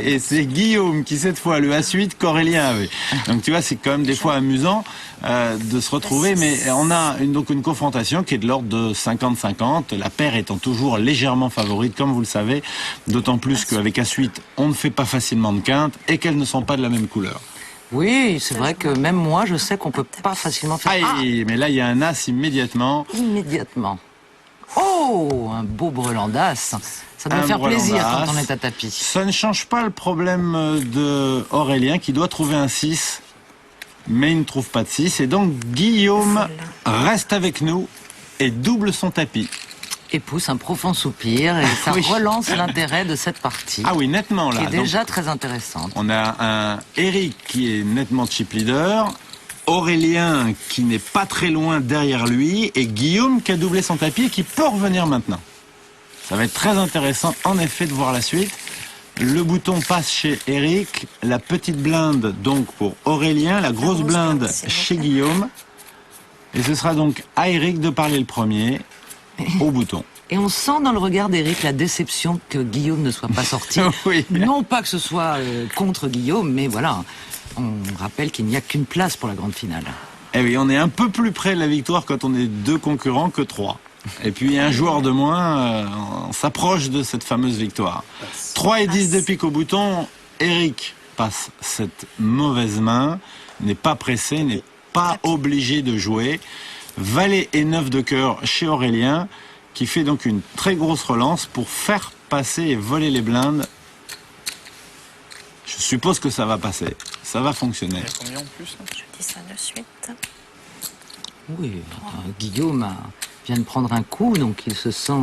Et c'est Guillaume qui, cette fois, le As-8 qu'Aurélien avait. Donc, tu vois, c'est quand même des fois amusant de se retrouver. Mais on a donc une confrontation qui est de l'ordre de 50-50. La paire étant toujours légèrement favorite, comme vous le savez. D'autant plus qu'avec As-8, on ne fait pas facilement de quinte et qu'elles ne sont pas de la même couleur. Oui, c'est vrai que même moi, je sais qu'on peut pas facilement faire... Mais là, il y a un As immédiatement. Immédiatement. Oh, un beau brelan d'as. Ça doit faire plaisir quand on est à tapis. Ça ne change pas le problème de Aurélien qui doit trouver un 6, mais il ne trouve pas de 6. Et donc Guillaume reste avec nous et double son tapis. Et pousse un profond soupir et ça relance l'intérêt de cette partie. Ah oui, nettement là. Qui est déjà très intéressante. On a un Eric qui est nettement chip leader, Aurélien qui n'est pas très loin derrière lui et Guillaume qui a doublé son tapis et qui peut revenir maintenant. Ça va être très intéressant en effet de voir la suite. Le bouton passe chez Eric, la petite blinde donc pour Aurélien, la grosse blinde chez Guillaume. Et ce sera donc à Eric de parler le premier au bouton. Et on sent dans le regard d'Eric la déception que Guillaume ne soit pas sorti. Oui. Non pas que ce soit contre Guillaume, mais voilà, on rappelle qu'il n'y a qu'une place pour la grande finale. Eh oui, on est un peu plus près de la victoire quand on est 2 concurrents que 3. Et puis un joueur de moins, on s'approche de cette fameuse victoire. 3 et 10 de pique au bouton, Eric passe cette mauvaise main, n'est pas pressé, n'est pas obligé de jouer. Valet et 9 de cœur chez Aurélien, qui fait donc une très grosse relance pour faire passer et voler les blindes. Je suppose que ça va passer, ça va fonctionner. Combien en plus là ? Je dis ça de suite. Oui, Guillaume vient de prendre un coup, donc il se sent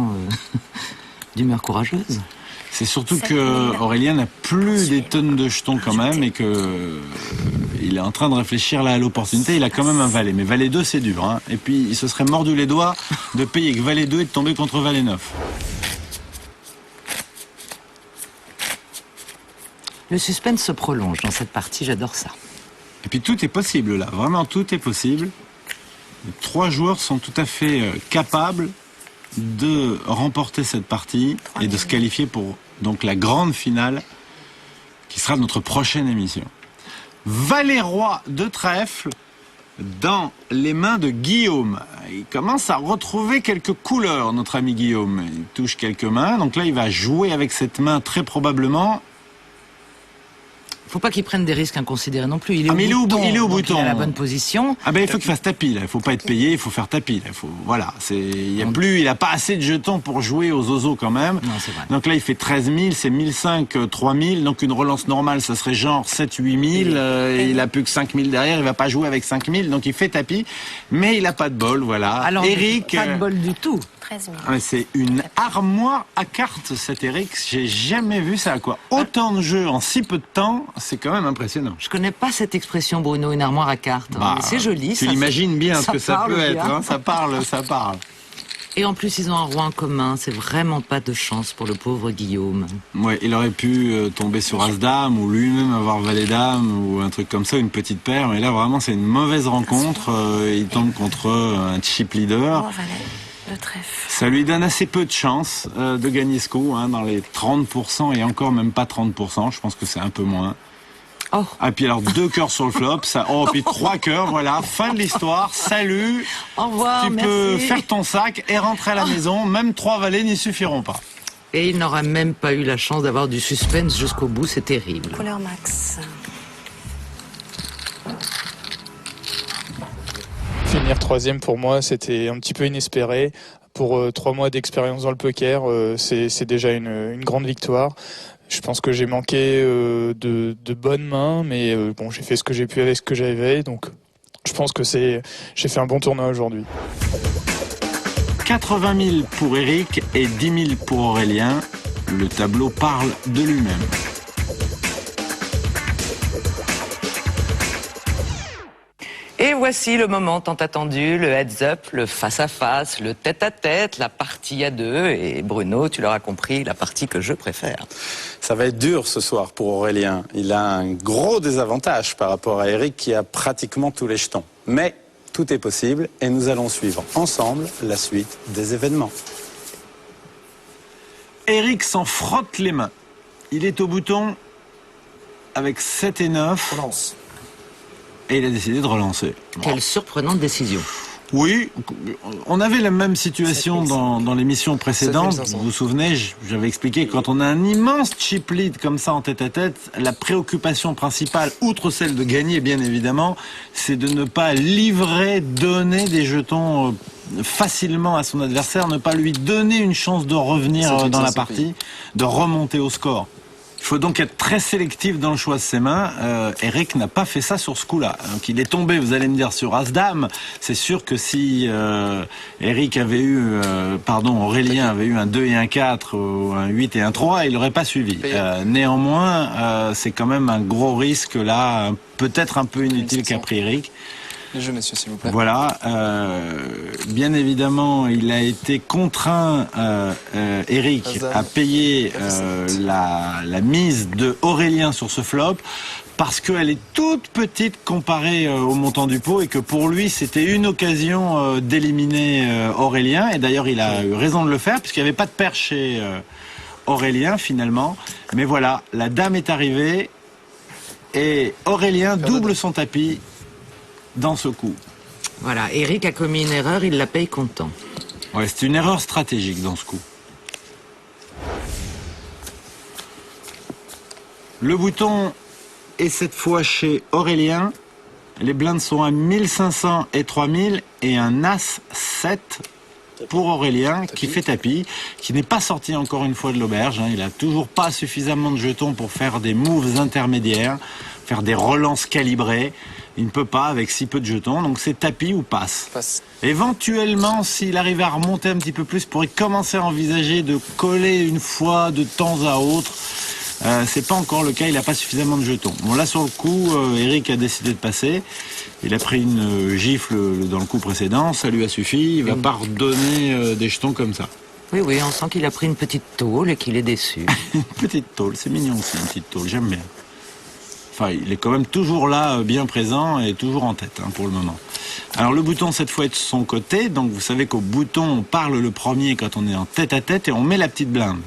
d'humeur courageuse. C'est surtout que Aurélien n'a plus des tonnes de jetons quand même et que il est en train de réfléchir là à l'opportunité. Il a quand même un valet, mais valet 2 c'est dur. Hein. Et puis il se serait mordu les doigts de payer que valet 2 et de tomber contre valet 9. Le suspense se prolonge dans cette partie, j'adore ça. Et puis tout est possible là, vraiment tout est possible. Les 3 joueurs sont tout à fait capables de remporter cette partie et de se qualifier pour donc la grande finale qui sera notre prochaine émission. Valet-Roi de trèfle dans les mains de Guillaume. Il commence à retrouver quelques couleurs, notre ami Guillaume. Il touche quelques mains, donc là il va jouer avec cette main très probablement. Faut pas qu'il prenne des risques inconsidérés non plus. Il est au bouton. Il est à la bonne position. Ah ben il faut qu'il fasse tapis là. Il faut pas être payé, il faut faire tapis là. Voilà, il a pas assez de jetons pour jouer aux oiseaux quand même. Non, c'est vrai. Donc là il fait 13 000, c'est 1005, 3000. Donc une relance normale, ça serait genre 7 8 000. Il a plus que 5 000 derrière. Il va pas jouer avec 5 000. Donc il fait tapis, mais il a pas de bol. Voilà. Alors Eric, pas de bol du tout. 13 000. C'est une armoire à cartes cet Eric. J'ai jamais vu ça quoi. Autant de jeux en si peu de temps. C'est quand même impressionnant. Je connais pas cette expression, Bruno, une armoire à cartes. Bah, c'est joli. Tu imagines bien ce que ça peut bien. être. Hein, ça parle. Et en plus, ils ont un roi en commun. C'est vraiment pas de chance pour le pauvre Guillaume. Ouais, il aurait pu tomber sur As-Dame ou lui-même avoir Valet-Dame ou un truc comme ça, une petite paire. Mais là, vraiment, c'est une mauvaise rencontre. Il tombe contre un chip leader. Le trèfle. Ça lui donne assez peu de chance de gagner ce coup, hein, dans les 30% et encore même pas 30%. Je pense que c'est un peu moins. Oh. Ah, puis alors 2 cœurs sur le flop, puis 3 cœurs, voilà, fin de l'histoire, salut. Au revoir, tu merci. peux faire ton sac et rentrer à la maison, même 3 valets n'y suffiront pas. Et il n'aura même pas eu la chance d'avoir du suspense jusqu'au bout, c'est terrible. Couleur max. Finir 3e pour moi, c'était un petit peu inespéré. Pour 3 mois d'expérience dans le poker, c'est déjà une grande victoire. Je pense que j'ai manqué de bonnes mains, mais bon, j'ai fait ce que j'ai pu avec ce que j'avais, donc je pense que j'ai fait un bon tournoi aujourd'hui. 80 000 pour Eric et 10 000 pour Aurélien. Le tableau parle de lui-même. Et voici le moment tant attendu, le heads-up, le face-à-face, le tête-à-tête, la partie à 2. Et Bruno, tu l'auras compris, la partie que je préfère. Ça va être dur ce soir pour Aurélien. Il a un gros désavantage par rapport à Eric qui a pratiquement tous les jetons. Mais tout est possible et nous allons suivre ensemble la suite des événements. Eric s'en frotte les mains. Il est au bouton avec 7 et 9. Relance. Et il a décidé de relancer. Quelle surprenante décision. Oui, on avait la même situation dans l'émission précédente. Vous vous souvenez, j'avais expliqué que quand on a un immense chip lead comme ça en tête-à-tête, la préoccupation principale, outre celle de gagner bien évidemment, c'est de ne pas donner des jetons facilement à son adversaire, ne pas lui donner une chance de revenir dans la partie, de remonter au score. Il faut donc être très sélectif dans le choix de ses mains. Eric n'a pas fait ça sur ce coup-là. Donc il est tombé, vous allez me dire, sur As-Dame. C'est sûr que si Eric avait eu, Aurélien avait eu un 2 et un 4, ou un 8 et un 3, il n'aurait pas suivi. Néanmoins, c'est quand même un gros risque là, peut-être un peu inutile qu'a pris Eric. Les jeux, messieurs, s'il vous plaît. Voilà. Bien évidemment, il a été contraint, Eric, à payer la mise de Aurélien sur ce flop parce qu'elle est toute petite comparée au montant du pot et que pour lui, c'était une occasion d'éliminer Aurélien. Et d'ailleurs, il a eu raison de le faire puisqu'il n'y avait pas de paire chez Aurélien, finalement. Mais voilà, la dame est arrivée et Aurélien double son tapis dans ce coup. Voilà, Eric a commis une erreur, il la paye comptant. Ouais, c'est une erreur stratégique dans ce coup. Le bouton est cette fois chez Aurélien. Les blindes sont à 1500 et 3000 et un As 7 pour Aurélien qui fait tapis, qui n'est pas sorti encore une fois de l'auberge. Il n'a toujours pas suffisamment de jetons pour faire des moves intermédiaires, faire des relances calibrées. Il ne peut pas avec si peu de jetons, donc c'est tapis ou passe. Éventuellement, s'il arrive à remonter un petit peu plus, il pourrait commencer à envisager de coller une fois de temps à autre. C'est pas encore le cas, il n'a pas suffisamment de jetons. Bon là sur le coup, Eric a décidé de passer. Il a pris une gifle dans le coup précédent, ça lui a suffi, il va pas redonner des jetons comme ça. Oui, oui, on sent qu'il a pris une petite tôle et qu'il est déçu. Une petite tôle, c'est mignon aussi, une petite tôle, j'aime bien. Enfin, il est quand même toujours là, bien présent et toujours en tête pour le moment. Alors le bouton cette fois est de son côté, donc vous savez qu'au bouton on parle le premier quand on est en tête à tête et on met la petite blinde.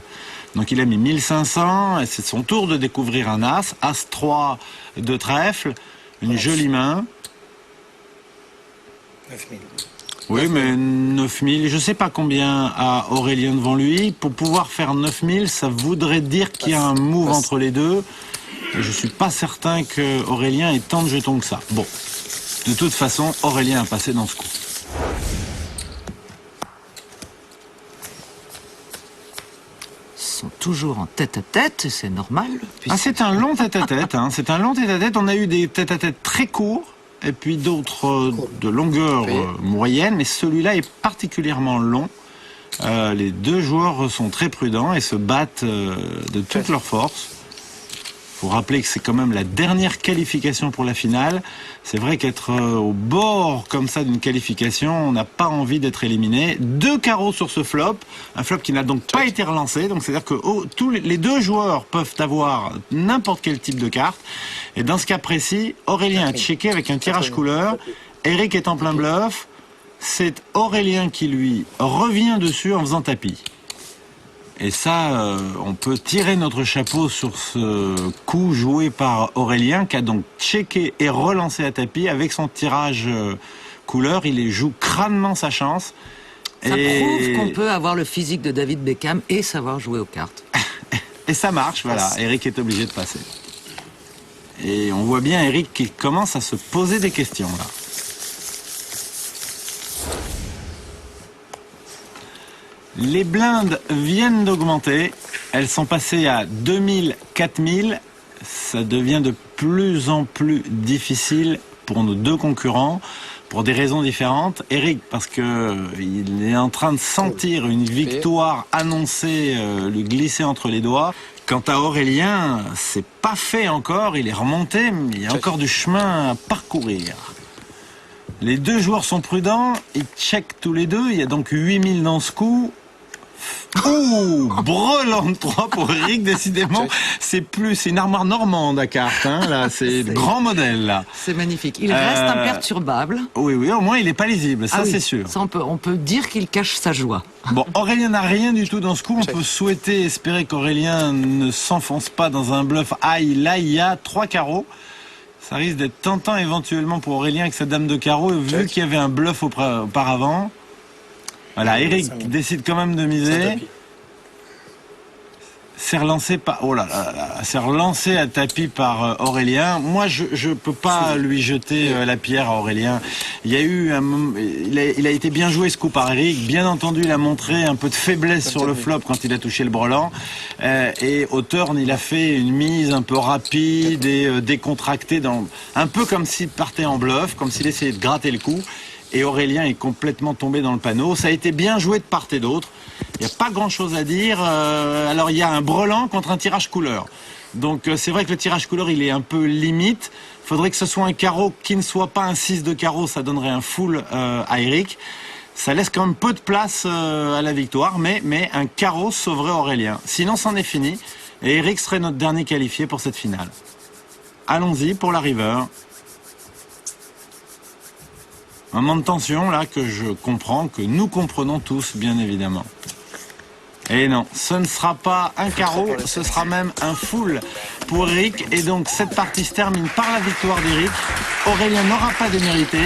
Donc il a mis 1500 et c'est son tour de découvrir un As, As 3 de trèfle, une jolie main. 9000. Oui, mais 9000, je sais pas combien a Aurélien devant lui. Pour pouvoir faire 9000, ça voudrait dire qu'il y a un move entre les deux. Et je suis pas certain que Aurélien ait tant de jetons que ça. Bon, de toute façon, Aurélien a passé dans ce coup. Ils sont toujours en tête-à-tête, c'est normal. Ah, c'est un long tête-à-tête, c'est un long tête-à-tête. On a eu des tête-à-tête très courts, et puis d'autres de longueur moyenne, mais celui-là est particulièrement long. Les deux joueurs sont très prudents et se battent de toute leur force. Il faut rappeler que c'est quand même la dernière qualification pour la finale. C'est vrai qu'être au bord comme ça d'une qualification, on n'a pas envie d'être éliminé. 2 carreaux sur ce flop, un flop qui n'a donc pas été relancé. Donc c'est-à-dire que tous les deux joueurs peuvent avoir n'importe quel type de carte. Et dans ce cas précis, Aurélien a checké avec un tirage couleur. Eric est en plein bluff. C'est Aurélien qui lui revient dessus en faisant tapis. Et ça, on peut tirer notre chapeau sur ce coup joué par Aurélien, qui a donc checké et relancé à tapis avec son tirage couleur. Il joue crânement sa chance. Ça prouve qu'on peut avoir le physique de David Beckham et savoir jouer aux cartes. Et ça marche, voilà. Eric est obligé de passer. Et on voit bien Eric qui commence à se poser des questions, là. Les blindes viennent d'augmenter. Elles sont passées à 2000, 4000. Ça devient de plus en plus difficile pour nos deux concurrents, pour des raisons différentes. Eric, parce que il est en train de sentir une victoire annoncée, lui glisser entre les doigts. Quant à Aurélien, c'est pas fait encore. Il est remonté, mais il y a encore du chemin à parcourir. Les deux joueurs sont prudents. Ils checkent tous les deux. Il y a donc 8000 dans ce coup. Ouh, brelan de 3 pour Eric, décidément. C'est une armoire normande à cartes, là, c'est grand modèle, là. C'est magnifique. Il reste imperturbable. Oui, au moins il n'est pas lisible, ça oui, c'est sûr. Ça, on peut dire qu'il cache sa joie. Bon, Aurélien n'a rien du tout dans ce coup. On peut souhaiter, espérer qu'Aurélien ne s'enfonce pas dans un bluff. Aïe, là, il y a 3 carreaux. Ça risque d'être tentant éventuellement pour Aurélien avec sa dame de carreau, vu qu'il y avait un bluff auparavant. Voilà, Eric décide quand même de miser. C'est relancé par, oh là là là, c'est relancé à tapis par Aurélien. Moi, je peux pas lui jeter la pierre à Aurélien. Il y a eu il a été bien joué ce coup par Eric. Bien entendu, il a montré un peu de faiblesse sur le flop quand il a touché le brelan. Et au turn, il a fait une mise un peu rapide et décontractée, un peu comme s'il partait en bluff, comme s'il essayait de gratter le coup. Et Aurélien est complètement tombé dans le panneau. Ça a été bien joué de part et d'autre. Il n'y a pas grand-chose à dire. Alors, il y a un brelan contre un tirage couleur. Donc, c'est vrai que le tirage couleur, il est un peu limite. Il faudrait que ce soit un carreau qui ne soit pas un 6 de carreau. Ça donnerait un full à Eric. Ça laisse quand même peu de place à la victoire. Mais un carreau sauverait Aurélien. Sinon, c'en est fini. Et Eric serait notre dernier qualifié pour cette finale. Allons-y pour la river. Un moment de tension, là, que je comprends, que nous comprenons tous, bien évidemment. Et non, ce ne sera pas un carreau, ce sera même un full pour Eric. Et donc, cette partie se termine par la victoire d'Eric. Aurélien n'aura pas démérité.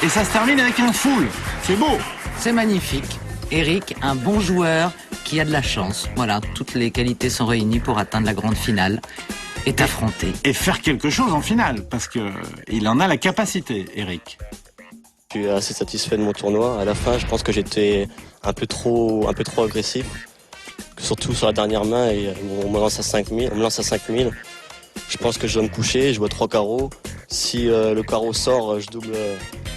Et ça se termine avec un full. C'est beau. C'est magnifique. Eric, un bon joueur qui a de la chance. Voilà, toutes les qualités sont réunies pour atteindre la grande finale. Est affronté. Et faire quelque chose en finale, parce que il en a la capacité, Eric. Je suis assez satisfait de mon tournoi. À la fin, je pense que j'étais un peu trop agressif. Surtout sur la dernière main, et on me lance à 5000. Je pense que je dois me coucher, je vois 3 carreaux. Si le carreau sort, je double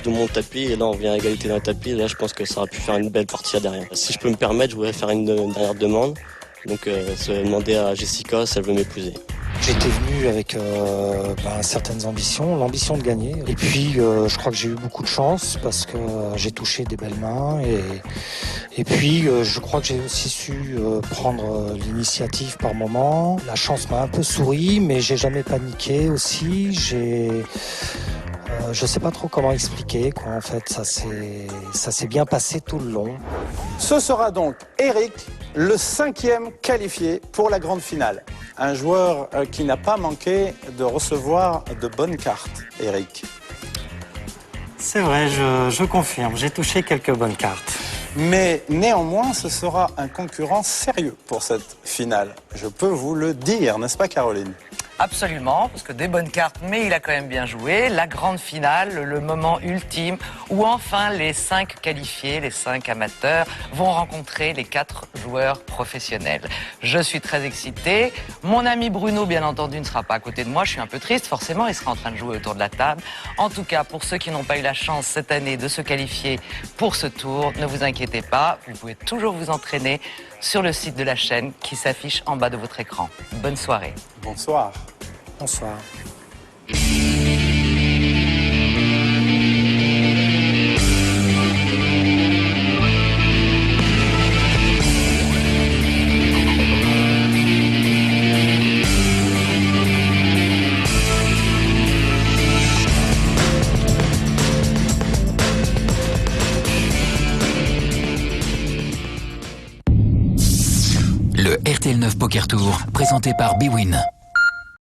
mon tapis, et là on revient à égalité dans le tapis. Et là, je pense que ça aurait pu faire une belle partie à derrière. Si je peux me permettre, je voudrais faire une dernière demande. Donc, demander à Jessica si elle veut m'épouser. J'étais venu avec certaines ambitions, l'ambition de gagner. Et puis, je crois que j'ai eu beaucoup de chance parce que j'ai touché des belles mains. Et puis, je crois que j'ai aussi su prendre l'initiative par moment. La chance m'a un peu souri, mais j'ai jamais paniqué aussi. Je sais pas trop comment expliquer, quoi. En fait, ça s'est bien passé tout le long. Ce sera donc Eric, le 5e qualifié pour la grande finale. Un joueur qui n'a pas manqué de recevoir de bonnes cartes, Eric. C'est vrai, je confirme, j'ai touché quelques bonnes cartes. Mais néanmoins, ce sera un concurrent sérieux pour cette finale. Je peux vous le dire, n'est-ce pas Caroline ? Absolument, parce que des bonnes cartes, mais il a quand même bien joué. La grande finale, le moment ultime, où enfin les 5 qualifiés, les 5 amateurs, vont rencontrer les 4 joueurs professionnels. Je suis très excitée. Mon ami Bruno, bien entendu, ne sera pas à côté de moi. Je suis un peu triste, forcément, il sera en train de jouer autour de la table. En tout cas, pour ceux qui n'ont pas eu la chance cette année de se qualifier pour ce tour, ne vous inquiétez pas, vous pouvez toujours vous entraîner sur le site de la chaîne qui s'affiche en bas de votre écran. Bonne soirée. Bonsoir. Bonsoir. Le RTL 9 Poker Tour, présenté par bwin.